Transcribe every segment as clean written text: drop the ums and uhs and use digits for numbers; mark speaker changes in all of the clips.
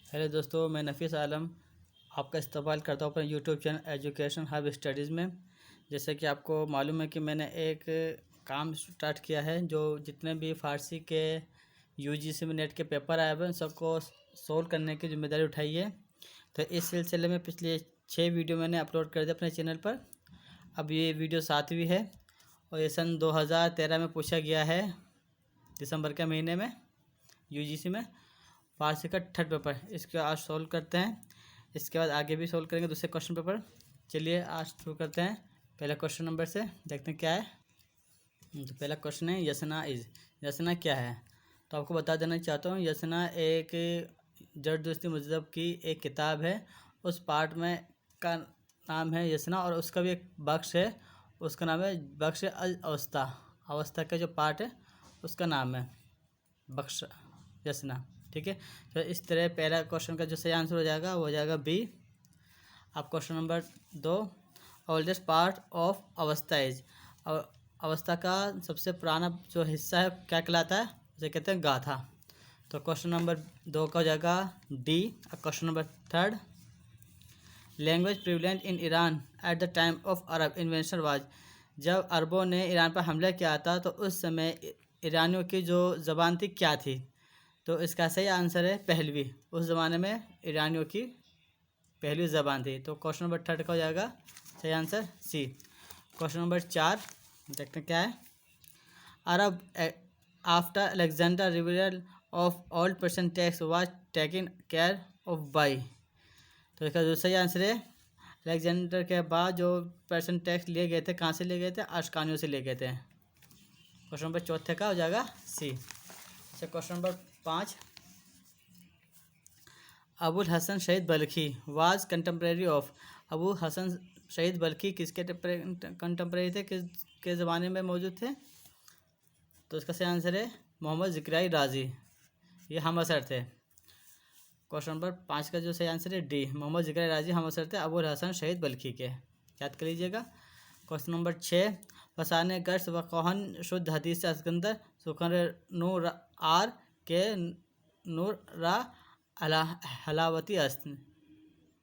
Speaker 1: Hello दोस्तों, मैं नफ़ीस आलम आपका इस्तेमाल करता हूँ अपने YouTube channel education hub studies में। जैसे कि आपको मालूम है कि मैंने एक काम स्टार्ट किया है जो जितने भी फ़ारसी के यूजीसी में नेट के पेपर आए हुए हैं सबको सोल्व करने की जिम्मेदारी उठाई है। तो इस सिलसिले में पिछले 6 वीडियो मैंने अपलोड कर दिया अपने चैनल पर। अब ये वीडियो 7वीं है और ये सन 2013 में पूछा गया है, दिसंबर के महीने में यूजीसी में फारसी का थर्ड पेपर। इसके आज सोल्व करते हैं, इसके बाद आगे भी सोल्व करेंगे दूसरे क्वेश्चन पेपर। चलिए आज शुरू करते हैं पहले क्वेश्चन नंबर से, देखते हैं क्या है। तो पहला क्वेश्चन है यसना इज़। यसना क्या है? तो आपको बता देना चाहता हूँ, यसना एक जरदोस्ती मज़हब की एक किताब है। उस पार्ट में का नाम है यसना और उसका भी एक बख्श है, उसका नाम है बख्श अल अवस्था। अवस्था का जो पार्ट है उसका नाम है बख्श यसना। ठीक है, तो इस तरह पहला क्वेश्चन का जो सही आंसर हो जाएगा वो हो जाएगा बी। अब question number 2, oldest part of अवस्था इज। और अवस्था का सबसे पुराना जो हिस्सा है क्या कहलाता है? उसे कहते हैं गाथा। तो क्वेश्चन नंबर 2 का हो जाएगा डी। अब question number 3, language prevalent in Iran eight the time of Arab invention was. जब अरबों ने ईरान पर हमला किया था तो उस समय ईरानियों की जो ज़बान थी क्या थी? तो इसका सही आंसर है पहलवी। उस ज़माने में ईरानियों की पहलवी ज़बान थी। तो क्वेश्चन नंबर 3 का हो जाएगा सही आंसर सी। क्वेश्चन नंबर 4 देखते हैं क्या है। Arab after Alexander revival of all Persian texts was taken care of by. तो इसका जो सही आंसर है, अलेक्जेंडर के बाद जो पर्सन टैक्स लिए गए थे कहाँ से लिए गए थे? अशकानियों से लिए गए थे। क्वेश्चन नंबर 4 का हो जाएगा सी। अच्छा, question number 5, Abul Hasan Shahid Balkhi was contemporary of. Abu Hasan Shahid Balkhi किसके कंटेम्प्रेरी थे, किसके ज़माने में मौजूद थे? तो इसका सही आंसर है मोहम्मद ज़िक्रियाई राजी, ये हम असर थे। क्वेश्चन नंबर 5 का जो सही आंसर है डी, मोहम्मद ज़िक्रियाई राजी हम असर थे अबुल हसन शहीद बल्खी के, याद कर लीजिएगा। क्वेश्चन नंबर 6, फसाने गर्स व कोहन शुद्ध हदीस से अस्कंदर सुखन नूर आर के नूर रा हलावती अस्त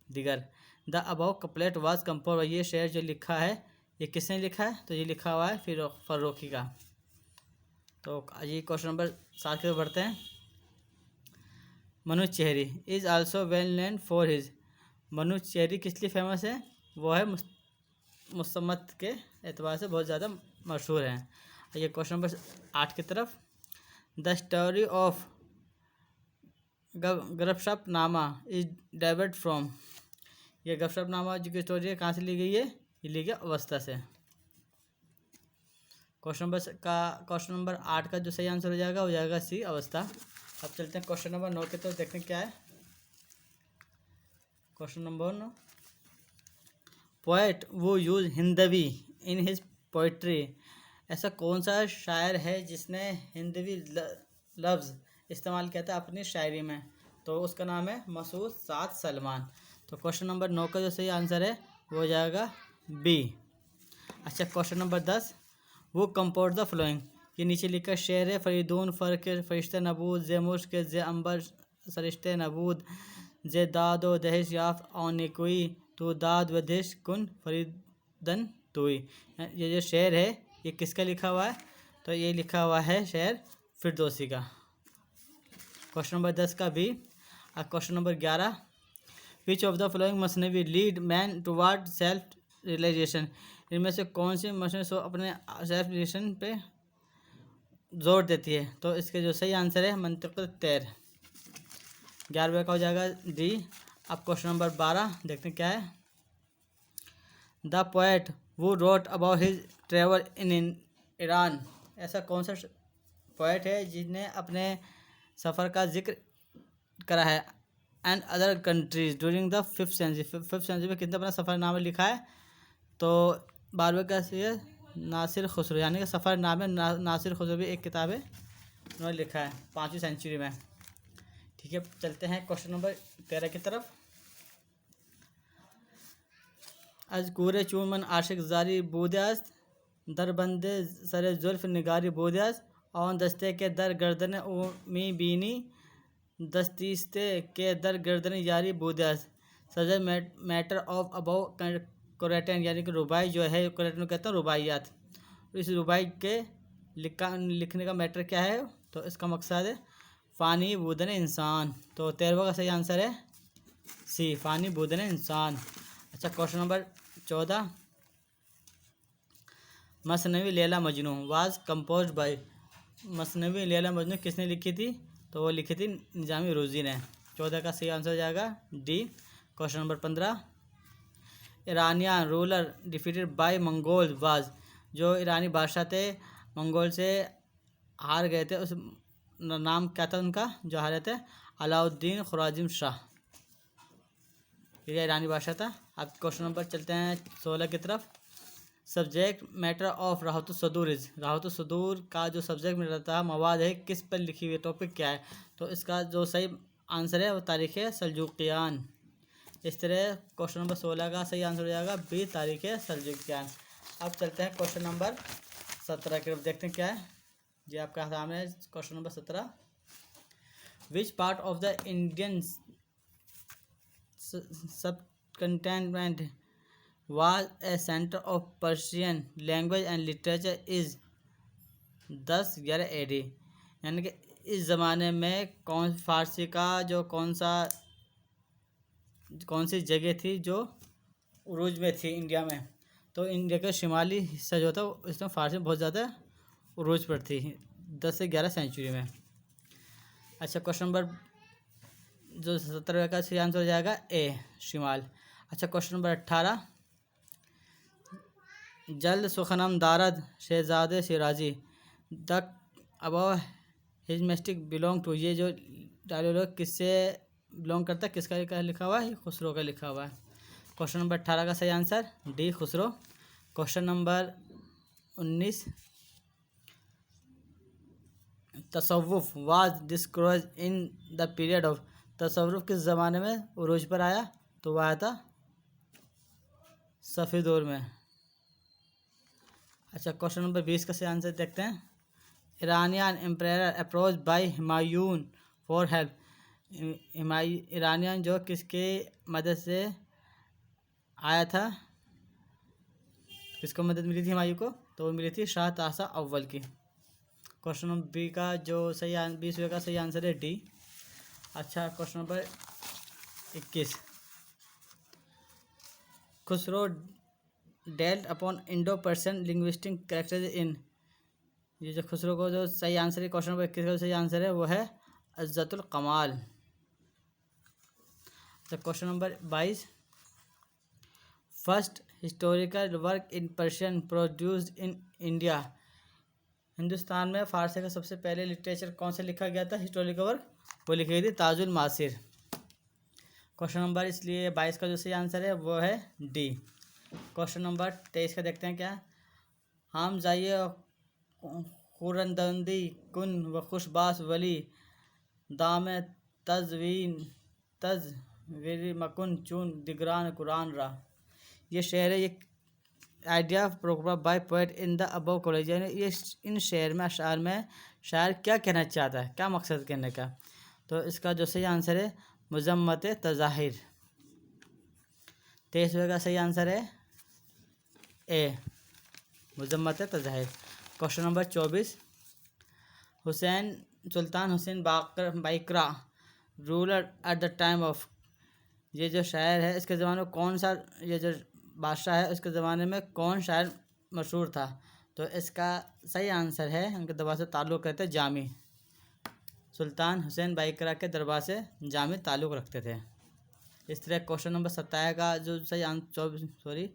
Speaker 1: दिगर। The above couplet was compose. ये शेर जो लिखा है ये किसने लिखा है? तो ये लिखा हुआ है फिर फर्रुखी का। तो ये क्वेश्चन नंबर 7 के बढ़ते हैं। Manuchehri is also well known for his. Manuchehri किस लिए फेमस है? वो है मुसम्मत के एतबार से बहुत ज़्यादा मशहूर हैं। ये क्वेश्चन नंबर 8 की तरफ, द स्टोरी ऑफ गपशप नामा इज डेवर्ड फ्रॉम। ये गपशप नामा जो की स्टोरी है कहाँ से ली गई है? ये ली गई अवस्था से। क्वेश्चन नंबर 8 का जो सही आंसर हो जाएगा सी अवस्था। अब चलते हैं क्वेश्चन नंबर 9 की तरफ, देखते हैं क्या है। क्वेश्चन नंबर 9, पोएट वो use Hindavi in his poetry. ऐसा कौन सा शायर है जिसने हिंदवी लफ्ज़ इस्तेमाल किया था अपनी शायरी में? तो उसका नाम है मसूद साद सलमान। तो क्वेश्चन नंबर 9 का जो सही आंसर है वो हो जाएगा बी। अच्छा, क्वेश्चन नंबर 10, वो कंपोज द फ्लोइंग। ये नीचे लिखा शेर है फरीदून फ़र्क फरिश्ते नबूद जे मुश्क जे अंबर सरिश्ते नबूद जे दाद व दहिश याफ औनिकुई तो दाद व दहिश कुन फरीदन तुई। ये जो शेर है ये किसका लिखा हुआ है? तो ये लिखा हुआ है शेर फिरदौसी का। क्वेश्चन नंबर 10 का भी। Question number 11, which of the following मसनवी lead man toward self realisation. इनमें से कौन सी मसनवी सो अपने सेल्फ रियलाइजेशन पे जोर देती है? तो इसके जो सही आंसर है मंतिक़ तैर। 11वें का हो जाएगा डी। अब क्वेश्चन नंबर 12 देखते हैं क्या है। द पोएट वो wrote about his travel in Iran. ऐसा कौन सा पोएट है जिसने अपने सफ़र का जिक्र करा है and other countries during the 5th century. 5th century में किसने अपना सफ़रनामा लिखा है? तो 12वें का है नासिर खुसरो, यानी कि सफ़रनामे नासिर खुसरो भी एक किताब है उन्होंने लिखा है 5वीं सेंचुरी में। ठीक है, चलते हैं क्वेश्चन नंबर 13 की तरफ। अजकूर चूमन आशिक जारी बूदयास दरबंदे सरे जुल्फ निगारी बूदयास और दस्ते के दर गर्दन उमी बीनी दस्तीस्ते के दर गर्दन जारी बूदस सब्जेक्ट मैटर ऑफ अबव कोरेटन, यानी कि रुबाई जो है, कोरेटन कहते हैं रुबाइयात। इस रुबाई के लिखने का मैटर क्या है, तो इसका मकसद है फ़ानी बूदन इंसान। तो 13वां का सही आंसर है सी, फ़ानी बूदन इंसान। अच्छा, क्वेश्चन नंबर 14, मसनवी Laila Majnu was compose by, मसनवी लैला मजनू किसने लिखी थी, तो वो लिखी थी निजामी रोज़ी ने। 14 का सही आंसर हो जाएगा D. Question number 15, Iranian ruler defeated by Mongol was, जो ईरानी बादशाह थे मंगोल से हार गए थे, उस नाम क्या था उनका जो हारे थे, अलाउद्दीन खुराजिम शाह, ये ईरानी बादशाह था। अब क्वेश्चन नंबर चलते हैं 16 की तरफ। सब्जेक्ट मैटर ऑफ राहतुस्सदूर इज, राहतुस्सदूर का जो सब्जेक्ट मैटर था, मवाद है, किस पर लिखी हुई, टॉपिक क्या है, तो इसका जो सही आंसर है वो तारीख़ सल्जुकियान। इस तरह क्वेश्चन नंबर 16 का सही आंसर हो जाएगा बी, तारीख़ सल्जुकियान। अब चलते हैं क्वेश्चन नंबर 17 की तरफ, देखते हैं क्या है जी आपका सामने है। Question number 17, which part of the Indian सब containment was a center of Persian language and literature is 10-11 AD, यानी कि इस ज़माने में फ़ारसी का जो कौन सी जगह थी जो उरूज में थी इंडिया में, तो इंडिया का शिमाली हिस्सा जो था इसमें फ़ारसी बहुत ज़्यादा उरूज पर थी 10 से 11 सेंचुरी में। अच्छा, क्वेश्चन नंबर जो 17 का सही आंसर हो जाएगा ए, शिमाल। अच्छा, क्वेश्चन नंबर 18, जल्द सुखनम दारद शहजादे सिराजी the above his mystic belong to, ये जो डायलॉग किससे बिलोंग करता है, किसका लिखा हुआ है, खुसरो का लिखा हुआ है। क्वेश्चन नंबर 18 का सही answer D, Khusrau. Question number 19, तसव्वुफ was described in the period of, तसव्वुफ किस ज़माने में उरूज पर आया, तो वह आया था सफ़ी दौर में। अच्छा, क्वेश्चन नंबर 20 का सही आंसर देखते हैं। Iranian empire approach by Humayun for help, Iranian जो किसके मदद से आया था, किसको मदद मिली थी हुमायूं को, तो वो मिली थी शाह तासा अव्वल की। क्वेश्चन नंबर बी का जो सही 20वें का सही आंसर है डी। अच्छा, question number 21, Khusro dealt upon Indo person linguistic characters in, ये जो खुसरो को जो सही आंसर है क्वेश्चन नंबर 21 का सही आंसर है वो है इज़्ज़तुल कमाल। तो question number 22, first historical work in Persian produced in India, Hindustan में फ़ारसी का सबसे पहले लिटरेचर कौन सा लिखा गया था, हिस्टोरिकल वर्क, वो लिखी गई थी ताजुल मासिर। क्वेश्चन नंबर इसलिए 22 का जो सही आंसर है वो है डी। क्वेश्चन नंबर 23 का देखते हैं क्या, हम जाइए खुरंदंदी कुन व खुशबास वली दाम तजवीर मकुन चून दिगरान कुरान रा, ये शेर है, ये idea program by poet in the above college, यानी ये इन शेर में अशार में शायर क्या कहना चाहता है, क्या मकसद कहने का, तो इसका जो सही आंसर है मुज़म्मत तज़ाहिर। 23वें का सही आंसर है ए, मुज़म्मत तज़ाहिर। Question number 24, Sultan Husain Baiqara ruler at the time of, ये जो शायर है इसके ज़माने में कौन सा, ये जो बादशाह है इसके ज़माने में कौन शायर मशहूर था, तो इसका सही आंसर है उनके दरबार से ताल्लुक़ रहते जामी, सुल्तान हुसैन बाइकरा के दरबार से जामी ताल्लुक़ रखते थे। इस तरह क्वेश्चन नंबर 27 का जो सही आंसर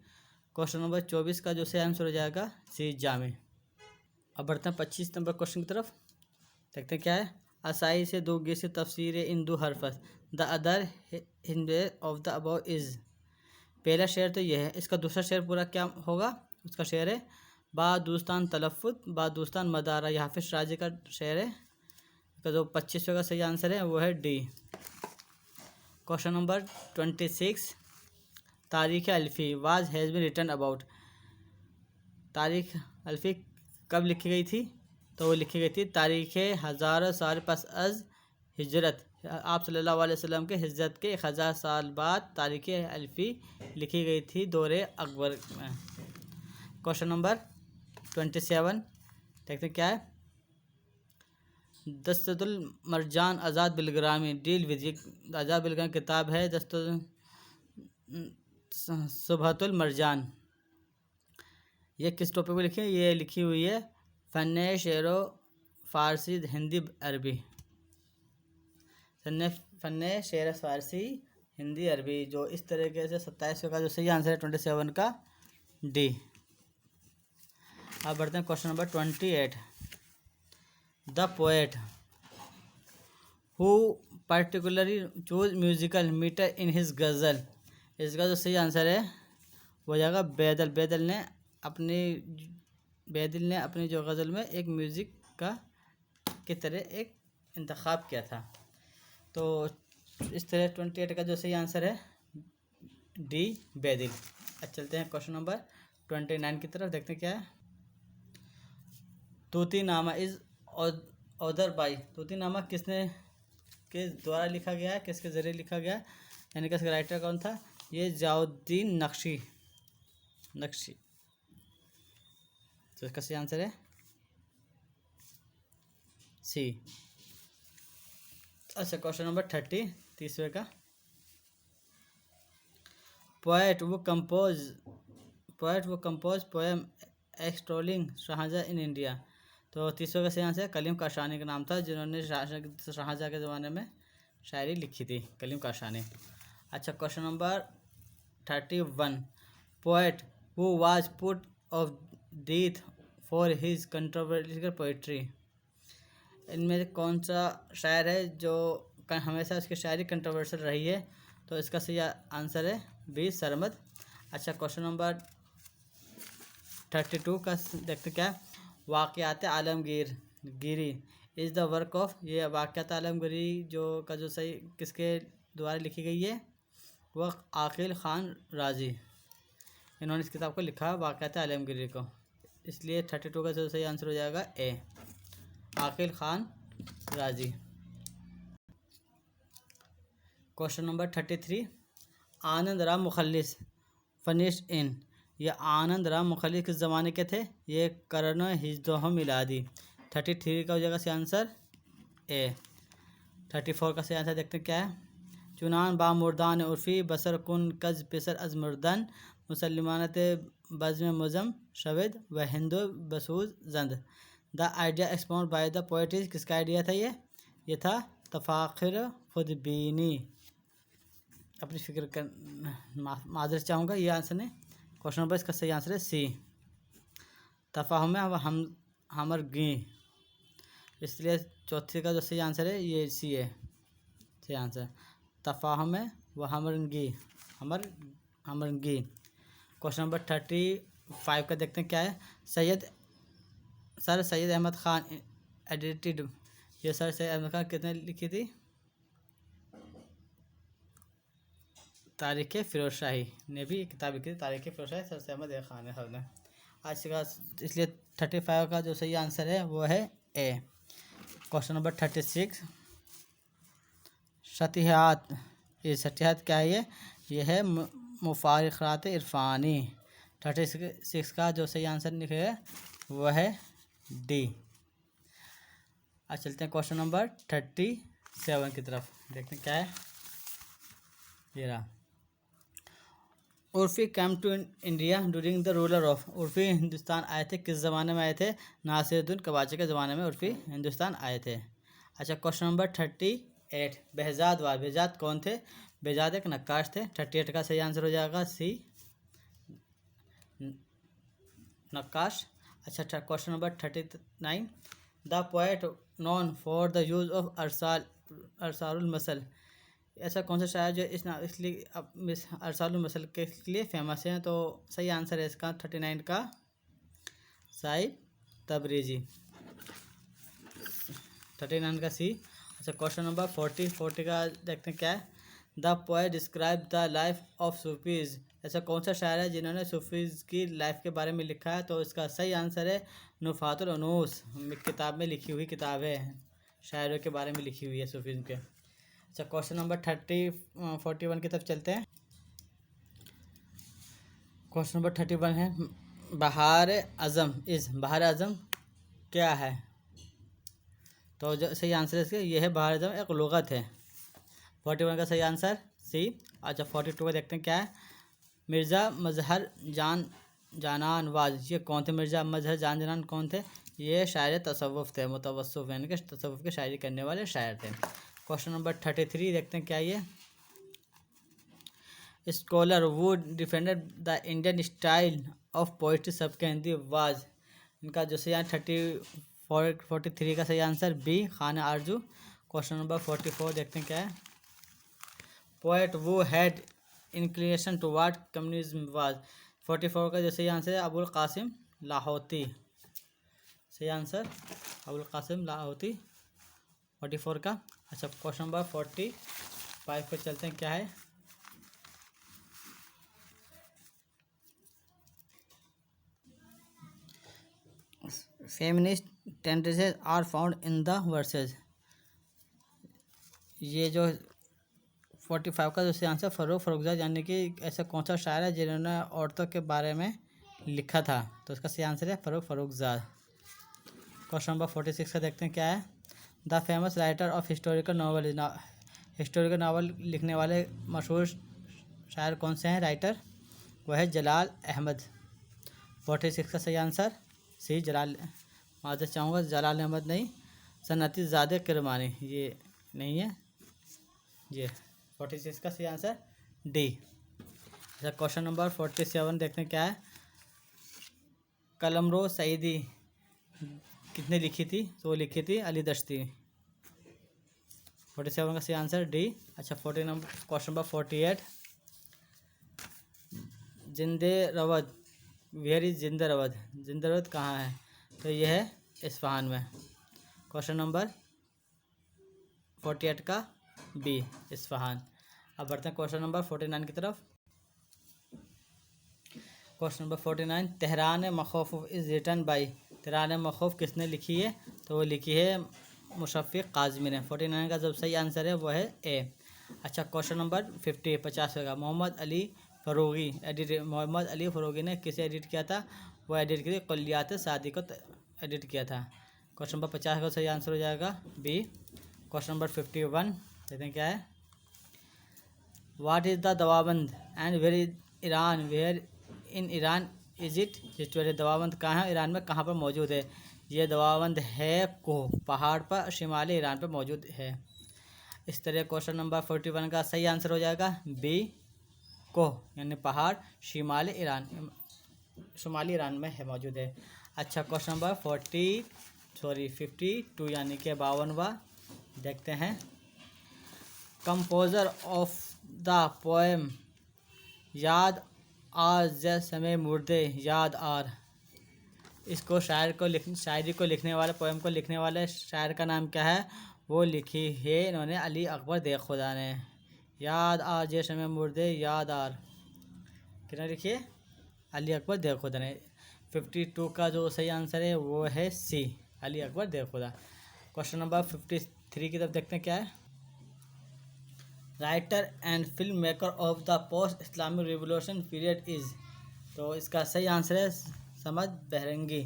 Speaker 1: क्वेश्चन नंबर 24 का जो सही आंसर हो जाएगा सी, जामी। अब बढ़ते हैं 25 नंबर क्वेश्चन की तरफ, देखते हैं क्या है। असाई से दो गे से तफसीर इन दो हरफस द अदर हिंदे ऑफ द अबव इज़, पहला शेर तो ये है, इसका दूसरा शेर पूरा क्या होगा, उसका शेर है बादुस्तान तलफ़ुज़ बादुस्तान मदारा, ये हाफिज़ राजी का शेर है, इसका जो 25वें का सही आंसर है वो है D. Question number 26, Tarikh Alfi was has been written about, Tarikh Alfi कब लिखी गई थी, तो वो लिखी गई थी तारीख़ 1000 साल पस अज़ हिजरत आप सल्लल्लाहु अलैहि वसल्लम के हिज्रत के 1000 साल बाद तारीख़ अल्फ़ी लिखी गई थी दौरे अकबर में। क्वेश्चन नंबर 27 देखते हैं क्या है। दस्तुल मरजान आज़ाद बिलग्रामी डील विद, आज़ाद बिलग्रामी किताब है सुबहतुल मरजान। ये किस टॉपिक पे लिखी है? ये लिखी हुई है फ़न शेरो फ़ारसी हिंदी अरबी। फ़न शेर फ़ारसी हिंदी अरबी, जो इस तरीके से 27 का जो सही आंसर है 27 का डी। अब बढ़ते हैं question number 28। The poet who particularly choose musical meter in his गज़ल, इसका जो सही आंसर है वो जाएगा बैदल। बैदल ने अपनी जो गज़ल में एक म्यूज़िक का की तरह एक इंतखाब किया था। तो इस तरह 28 का जो सही आंसर है डी बैदल। अब चलते हैं क्वेश्चन नंबर 29 की तरफ, देखते हैं क्या है। तूतीनामा इज़ ऑथर बाय, तूतीनामा के द्वारा लिखा गया है, किसके ज़रिए लिखा गया है, यानी कि इसका राइटर कौन था? ये ज़ियाउद्दीन नक्शी। तो इसका सही आंसर है सी। अच्छा क्वेश्चन नंबर 30 का। Poet who compose poem extolling Shahjahan in India. तो 30 का सही आंसर कलीम काशानी का नाम था, जिन्होंने शाहजहाँ के ज़माने में शायरी लिखी थी, कलीम काशानी। अच्छा question number 31। Poet who was put off death for his controversial poetry, इनमें से कौन सा शायर है जो हमेशा उसकी शायरी कंट्रोवर्शियल रही है? तो इसका सही आंसर है बी सरमद। अच्छा क्वेश्चन नंबर 32 का देखते क्या है। Waqiat Alamgiri is the work of, ये वाक़यात आलमगीरी जो सही किसके द्वारा लिखी गई है? वह आकिल ख़ान राजी, इन्होंने इस किताब को लिखा वाक़यात आलमगीरी को, इसलिए 32 का जो सही आंसर हो जाएगा ए आकिल ख़ान राजी। Question number 33। आनंद राम मुखल्लिस फनिश इन, ये आनंद राम मुखल्लिस किस ज़माने के थे? ये करन हिजदह मिलादी। 33 का हो जाएगा सही आंसर ए। 34 का सही आंसर देखते हैं क्या है। चुनान बा मुर्दान उर्फ़ी बसर कुन कज पिसर अज मुर्दन मुसलमानत बज़म मुज़म शविद व हिंदू बसूज जंद। The idea expound by the poet is, किसका आइडिया था ये था तफ़ाखुर खुदबीनी। अपनी फिक्र कर माजरत चाहूँगा, ये आंसर नहीं। क्वेश्चन नंबर इसका सही आंसर है सी तफ़ाहुम हमर गी, इसलिए चौथी का जो सही आंसर है ये सी है सही आंसर तफ़ाहुम व हमरंगी। क्वेश्चन नंबर 35 का देखते हैं क्या है। सर सैयद अहमद ख़ान एडिटेड, ये सर सैयद अहमद ख़ान कितने लिखी थी? तारीख़ फ़िरोज़ शाही ने भी किताब लिखी थी, तारीख़ फ़िरोज़ शाही सर सैयद अहमद ख़ान साहब ने। आज का इसलिए 35 का जो सही आंसर है वो है ए। Question number 36। सतिहात, ये सतिहात क्या है? ये है मुफ़ारिक़ात इरफ़ानी। 36 का जो सही आंसर लिखे वह है डी। आज चलते हैं क्वेश्चन नंबर 37 की तरफ, देखते हैं क्या है। ये रहा। Urfi came to India during the ruler of, Urfi Hindustan आए थे, किस ज़माने में आए थे? नासिरुद्दीन कवाची के ज़माने में उर्फ़ी हिंदुस्तान आए थे। अच्छा क्वेश्चन नंबर 38। बेहज़ाद कौन थे? बेहज़ाद एक नक्काश थे। 38 का सही आंसर हो जाएगा सी नक्काश। अच्छा question number 39। The poet known for the use of अरसालुल मसल, ऐसा कौन सा शायर जो इसलिए अरसालुल मसल के लिए फेमस है? तो सही आंसर है इसका 39 का साहिब तबरेज़ी, 39 का सी। अच्छा क्वेश्चन नंबर 40 का देखते हैं क्या है। The poet describe the life of Sufis, ऐसा कौन सा शायर है जिन्होंने सूफीज़ की लाइफ के बारे में लिखा है? तो इसका सही आंसर है नुफ़ातुल उनूस, किताब में लिखी हुई किताब है, शायरों के बारे में लिखी हुई है सूफीज़ के। अच्छा, क्वेश्चन नंबर 41 की तरफ चलते हैं। क्वेश्चन नंबर 31 है, बहार आज़म बहार आज़म क्या है? तो जो सही आंसर है इसके ये है, बहार आज़म एक लुग़त है। 41 का सही आंसर सी। अच्छा, 42 का देखते हैं क्या है। मिर्ज़ा मज़हर जानान वाज, ये कौन थे? मिर्ज़ा मज़हर जानान कौन थे? ये शायर तसव्वुफ़ थे, मुतवस्सिफ़ यानी कि तसव्वुफ़ की शायरी करने वाले शायर थे। क्वेश्चन नंबर 33 देखते हैं क्या ये। Scholar who defended the Indian style of poetry सबकंदी वाज, इनका जो सही 43 का सही आंसर बी, खान आरजू। क्वेश्चन नंबर 44 देखते हैं क्या है। पोएट वो had inclination toward communism was, 44 का जो सही आंसर है अबुल कासिम लाहौती। सही आंसर अबुल कासिम लाहौती 44 का। अच्छा, क्वेश्चन नंबर 45 पे चलते हैं क्या है। Feminist tendencies are found in the verses, ये जो 45 का जो आंसर फर्रुखज़ाद यानी कि ऐसा कौन सा शायर है जिन्होंने औरतों के बारे में लिखा था? तो इसका सही आंसर है फर्रुखज़ाद। क्वेश्चन नंबर 46 का देखते हैं क्या है। The famous writer of historical novel, historical novel लिखने वाले मशहूर शायर कौन से हैं राइटर? वह है जलाल अहमद। 46 का सही आंसर सी, जलाल। माजर चाहूँगा, जलाल अहमद नहीं, सनती ज़ादे किरमानी, ये नहीं है। ये 46 का सही आंसर डी। अच्छा, क्वेश्चन नंबर 47 देखते हैं क्या है। कलमरो सईदी कितने लिखी थी? तो वो लिखी थी अली दश्ती। 47 का सही आंसर डी। अच्छा, क्वेश्चन नंबर 48, जिंदे रवद, वेयर इज जिंदे रवद, जिंदे रवद कहाँ है? तो यह है इस्फहान में। क्वेश्चन नंबर 48 का बी, इस्फहान। अब बढ़ते हैं क्वेश्चन नंबर 49 की तरफ। Question number 49, Tehran Makhuf is written by, Tehran Makhuf किसने लिखी है? तो वो लिखी है मुशफ़िक़ काज़मी ने। 49 का जो सही आंसर है वो है ए। अच्छा, क्वेश्चन नंबर 50 का, मोहम्मद अली फ़रोगी ने किसे एडिट किया था? वो एडिट किया कुल्लियात सादी को एडिट किया था। क्वेश्चन नंबर 50 का सही आंसर हो जाएगा बी। क्वेश्चन नंबर 51 देखते हैं क्या है। What is the Damavand and where is Iran, where in Iran is it situated, Damavand कहाँ है, ईरान में कहाँ पर मौजूद है? ये दवाबंद है कोह पहाड़ पर शिमाली ईरान पर मौजूद है। इस तरह क्वेश्चन नंबर 41 का सही आंसर हो जाएगा बी, कोह यानी पहाड़ शुमाली ईरान में है मौजूद है। अच्छा, क्वेश्चन नंबर 52 यानी कि 52वां देखते हैं। कंपोज़र ऑफ द पोएम याद आर समय मुर्दे याद आर, इसको शायरी को लिखने वाले, पोएम को लिखने वाले शायर का नाम क्या है? वो लिखी है इन्होंने अली अकबर दे खुदा ने। याद आर जे समय मुर्दे याद आर किसने लिखी है? अली अकबर दे खुदा ने। 52 का जो सही आंसर है वो है सी, अली अकबर दे खुदा। क्वेश्चन नंबर 53 की तरफ देखते हैं क्या है। Writer and film maker of the post Islamic revolution period is, तो इसका सही आंसर है समद बहरंगी।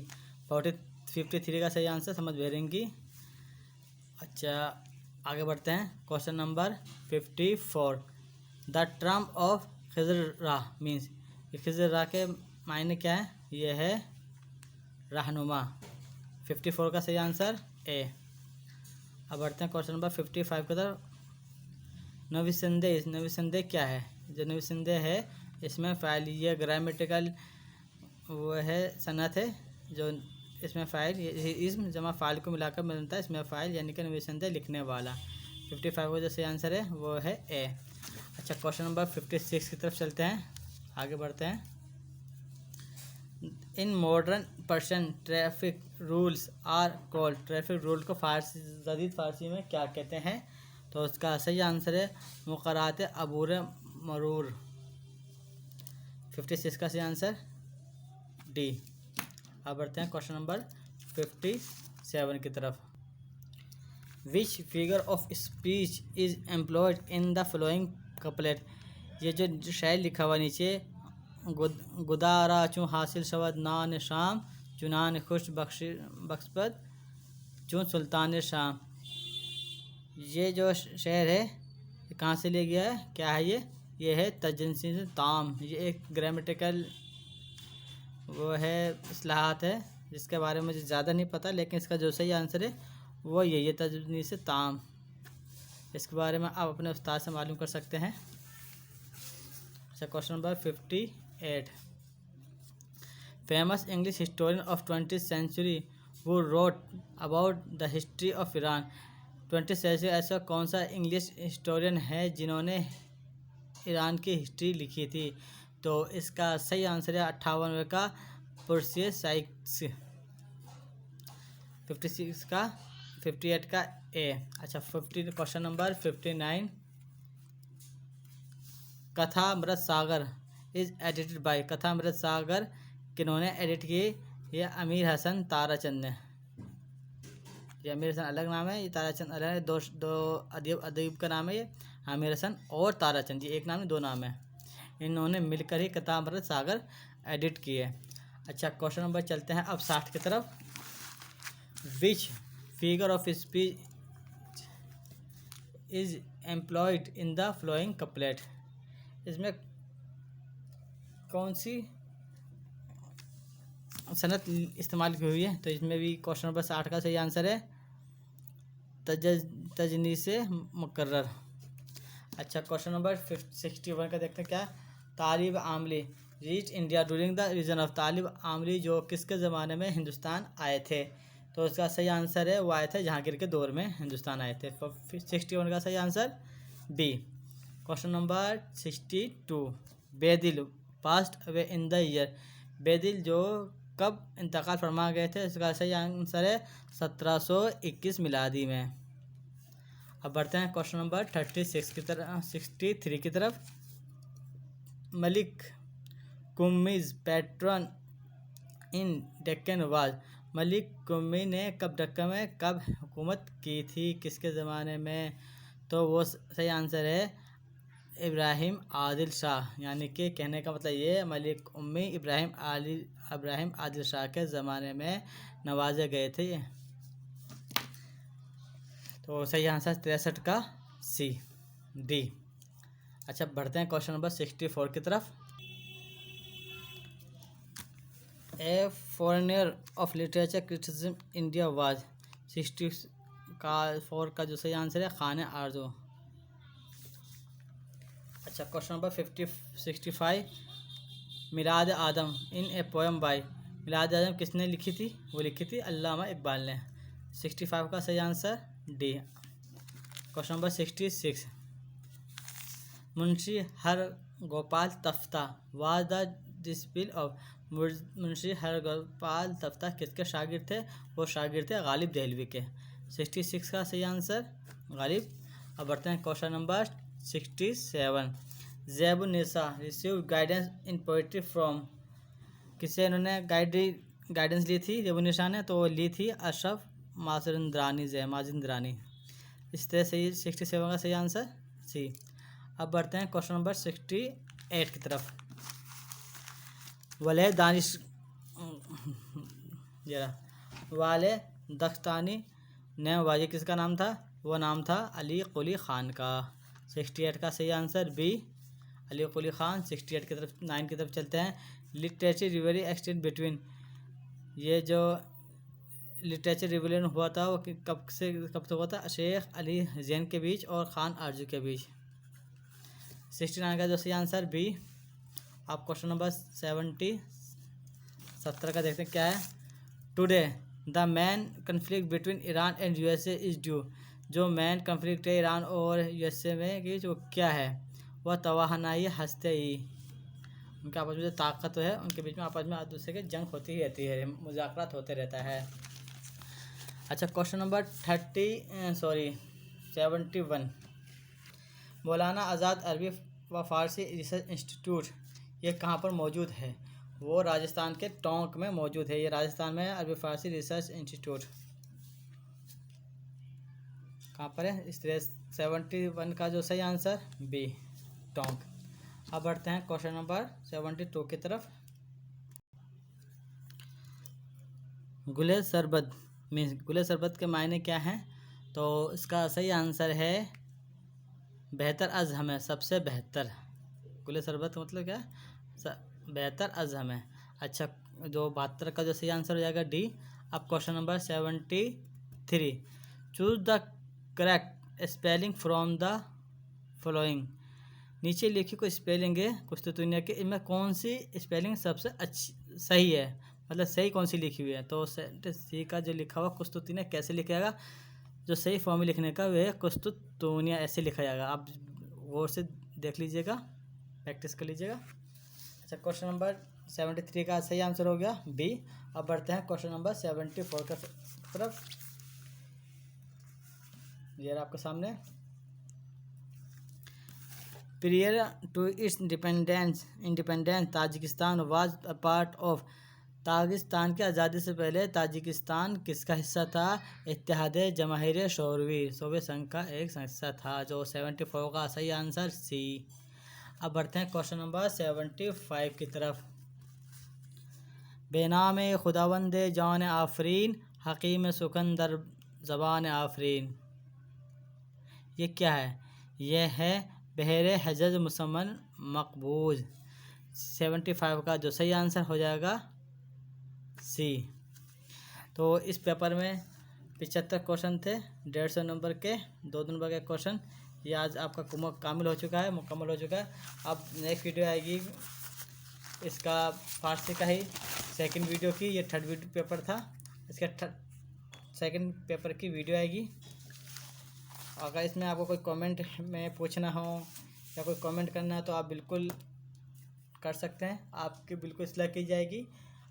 Speaker 1: 53 का सही आंसर समद बहरंगी। अच्छा, आगे बढ़ते हैं। Question number 54, the term of Khizar means, Khizar के मायने क्या है? ये है रहनुमा। 54 का सही आंसर ए। अब बढ़ते हैं क्वेश्चन नंबर 55 की तरफ। नविसंदेह क्या है? जो नविसंदेह है इसमें फ़ाइल, ये ग्रामेटिकल वो है सनत है, जो इसमें फ़ाइल इसम जमा फ़ाइल को मिलाकर बनता है इसमें फ़ाइल, यानी कि नविसंदेह लिखने वाला। 55 का जो सही आंसर है वो है ए। अच्छा, क्वेश्चन नंबर 56 की तरफ चलते हैं, आगे बढ़ते हैं। In modern Persian traffic rules are called, traffic rule को जदीद फ़ारसी में क्या कहते हैं? तो उसका सही आंसर है मुक़र्रात अबूर मरूर। 56 का सही आंसर डी। अब बढ़ते हैं क्वेश्चन नंबर 57 की तरफ। Which figure of speech is employed in the following couplet. ये जो शायद लिखा हुआ नीचे, गुदारा चूँ हासिल शवद नान शाम, चुनान खुश बख्शपत चूँ सुल्तान शाम। ये जो शेर है ये कहाँ से ले गया है, क्या है ये है तजसीस ताम। ये एक ग्रामेटिकल वो है इस्लाहात है जिसके बारे में मुझे ज़्यादा नहीं पता, लेकिन इसका जो सही आंसर है वो ये तजसीस ताम। इसके बारे में आप अपने उस्ताद से मालूम कर सकते हैं। अच्छा, question number 58। Famous English historian of 20th century who wrote about the history of Iran. 20th century ऐसा कौन सा इंग्लिश हिस्टोरियन है जिन्होंने ईरान की हिस्ट्री लिखी थी? तो इसका सही आंसर है 58वें का पर्सियस साइक्स, 56 का 58 का ए। अच्छा, 50 question number 59। Kathamrit Sagar is edited by. Kathamrit Sagar किन्होंने एडिट की? ये अमीर हसन ताराचंद ने। ये अमीर हसन अलग नाम है, ये ताराचंद अलग है। दो अदीब का नाम है ये, आमिर हसन और ताराचंद। ये एक नाम है, दो नाम है। इन्होंने मिलकर ही कथामृत सागर एडिट की है। अच्छा, क्वेश्चन नंबर चलते हैं अब 60 की तरफ। Which figure of speech is employed in the flowing couplet. इसमें कौन सी सनत इस्तेमाल की हुई है? तो इसमें भी क्वेश्चन नंबर 60 का सही आंसर है तजनीस मुकर्रर। अच्छा, क्वेश्चन नंबर 61 का देखते हैं क्या। Talib Amuli reach India during the reason of. Talib Amuli जो किसके ज़माने में हिंदुस्तान आए थे? तो इसका सही आंसर है वो आए थे जहांगीर के दौर में हिंदुस्तान आए थे। 61 का सही answer B. Question number 62। Bedil passed away in the year. Bedil जो कब इंतकाल फरमा गए थे? इसका सही आंसर है 1721 मिलादी में। अब बढ़ते हैं क्वेश्चन नंबर 36 की तरफ, 63 की तरफ। Malik Qummi's patron in Deccan was. Malik Qummi ने कब डेक्कन में कब हुकूमत की थी, किसके ज़माने में? तो वो सही आंसर है इब्राहिम आदिल शाह। यानी कि कहने का मतलब ये मलिक उम्मी इब्राहिम आदिल शाह के ज़माने में नवाजे गए थे। तो सही आंसर 63 का सी डी। अच्छा, बढ़ते हैं क्वेश्चन नंबर 64 की तरफ। A forerunner of literature criticism India was. 64 का जो सही आंसर है खान आरजू। अच्छा, question number 65। Milad Adam in a poem by. Milad Adam किसने लिखी थी? वो लिखी थी अल्लामा इकबाल ने। 65 का सही answer D. Question number 66। Munshi Har Gopal Tafta was the disciple of. Munshi Har Gopal Tafta किसके शागिर्द थे? वो शागिर्द थे गालिब देहलवी के। 66 का सही आंसर गालिब। अब बढ़ते हैं question number 67। Zebunnisa receive guidance in poetry from. किससे इन्होंने गाइडेंस ली थी ज़ैबुन्निसा ने? तो वो ली थी अशरफ माजिंद्रानी। इस तरह से 67 का सही आंसर सी। अब बढ़ते हैं क्वेश्चन नंबर 68 की तरफ। वाले दानिश वाले दख्तानी ने वाजी किसका नाम था? वो नाम था अली कुली ख़ान का। 68 का सही आंसर बी अली कुली ख़ान। 68 की तरफ 9 की तरफ चलते हैं। Literature revival extend between. ये जो लिटरेचर रिवोल्यूशन हुआ था वो कब से कब तक हुआ था? शेख अली जैन के बीच और ख़ान आरजू के बीच। 69 का जो सही आंसर बी। आप क्वेश्चन नंबर 70 का देखते हैं क्या है। Today the man conflict between Iran and USA is due. जो मैन कन्फ्लिक्ट है ईरान और यूएसए में कि जो क्या है? वह तवाहनाई हस्ते-ई। उनके आपस में जो ताकत है उनके बीच में आपस में एक दूसरे की जंग होती ही रहती है, मुज़ाकरात होते रहता है। अच्छा, क्वेश्चन नंबर 71। मौलाना आज़ाद अरबी व फ़ारसी रिसर्च इंस्टीट्यूट ये कहाँ पर मौजूद है? वो राजस्थान के टोंक में मौजूद है। ये राजस्थान में अरबी फ़ारसी रिसर्च इंस्टीट्यूट। कहाँ पर है इस तरह 71 का जो सही आंसर बी टोंक। अब बढ़ते हैं क्वेश्चन नंबर 72 की तरफ। गुले शरबत मीन्स गुले शरबत के मायने क्या हैं? तो इसका सही आंसर है बेहतर अज़ हमें, सबसे बेहतर। गुले शरबत का मतलब क्या है? बेहतर अज़ हमें। अच्छा, जो 72 का जो सही आंसर हो जाएगा डी। अब question number 73, choose the correct spelling from the following. नीचे लिखी कोई स्पेलिंग है कुछ तो दुनिया के, इनमें कौन सी स्पेलिंग सबसे अच्छी सही है, मतलब सही कौन सी लिखी हुई है? तो सी का जो लिखा हुआ कुछ तो तीन कैसे लिखा जाएगा? जो सही फॉर्म में लिखने का वह कुछ तो तूनिया ऐसे लिखा जाएगा। आप गौर से देख लीजिएगा, प्रैक्टिस कर लीजिएगा। अच्छा, क्वेश्चन नंबर 73 का सही आंसर हो गया बी। अब बढ़ते हैं क्वेश्चन नंबर 74 का तरफ। ये आपके सामने। Prior to its independence, Tajikistan was a part of. Tajikistan की आज़ादी से पहले ताजिकिस्तान किसका हिस्सा था? इत्तेहाद जमाहिर शोरवी, सोवियत संघ का एक हिस्सा था। जो 74 का सही आंसर सी। अब बढ़ते हैं क्वेश्चन नंबर 75 की तरफ। बेनाम खुदावंद जान आफरीन, हकीम सुकंदर ज़बान आफरीन। ये क्या है? यह है बहरे हजज मुसम्मन मकबूज। 75 का जो सही आंसर हो जाएगा सी। तो इस पेपर में 75 क्वेश्चन थे, 150 नंबर के, 2 नंबर के क्वेश्चन। ये आज आपका मुकम्मल हो चुका है। अब नेक्स्ट वीडियो आएगी इसका फारसी का ही सेकंड वीडियो की। ये थर्ड वीडियो पेपर था, इसका सेकंड पेपर की वीडियो आएगी। अगर इसमें आपको कोई कमेंट में पूछना हो या कोई कमेंट करना है तो आप बिल्कुल कर सकते हैं, आपकी बिल्कुल इस्तेमाल की जाएगी।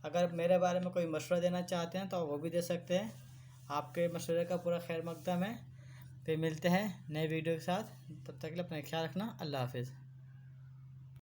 Speaker 1: अगर मेरे बारे में कोई मशवरा देना चाहते हैं तो आप वो भी दे सकते हैं। आपके मशवरे का पूरा खैर मकदम है। फिर मिलते हैं नए वीडियो के साथ, तब तक के लिए अपना ख्याल रखना। अल्लाह हाफिज़।